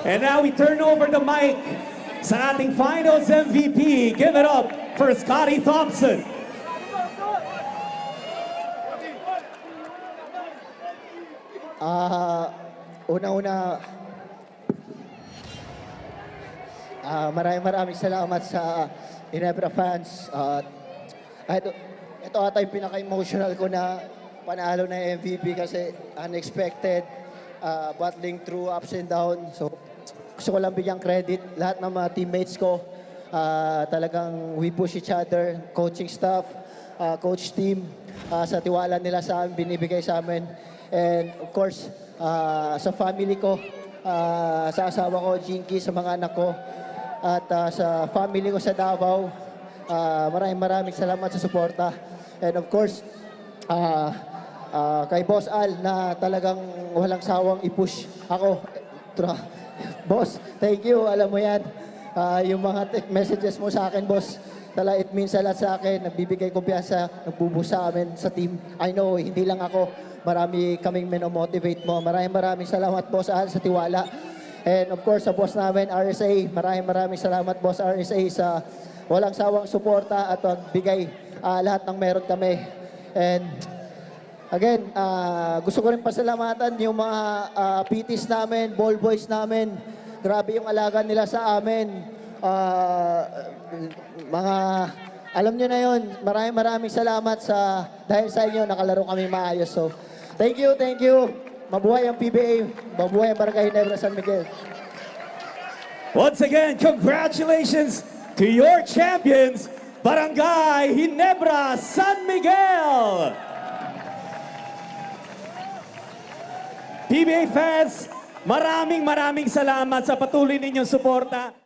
And now we turn over the mic sa ating Finals MVP. Give it up for Scotty Thompson. Una-una, maraming salamat sa Ginebra fans. Ito ata yung pinaka-emotional ko na panalo na MVP kasi unexpected, battling through ups and downs. So, gusto ko lang bigyang credit lahat ng mga teammates ko. Talagang we push each other, coaching staff, coach team, sa tiwala nila sa amin, binibigay sa amin. And of course, sa family ko, sa asawa ko, Jinky, sa mga anak ko, at sa family ko sa Davao, maraming salamat sa suporta. And of course, kay Boss Al na talagang walang sawang i-push ako. Boss, thank you. Alam mo yan, yung mga messages mo sa akin, boss, it means a lot sa akin. Nagbibigay kumpiyansa, nagbubusa sa amin sa team. I know, hindi lang ako. Marami kaming minomotivate mo. Maraming salamat, Boss Al, sa tiwala. And of course, sa boss namin, RSA, maraming salamat, Boss RSA, sa walang sawang suporta at pagbigay lahat ng meron kami. And again, gusto ko rin pasalamatan yung mga PTs namin, ball boys namin. Grabe yung alaga nila sa amin. Alam nyo na yun, maraming salamat dahil sa inyo, nakalaro kami maayos. So, thank you. Mabuhay ang PBA, mabuhay ang Barangay Ginebra San Miguel. Once again, congratulations to your champions, Barangay Ginebra San Miguel! PBA fans, maraming salamat sa patuloy ninyong suporta.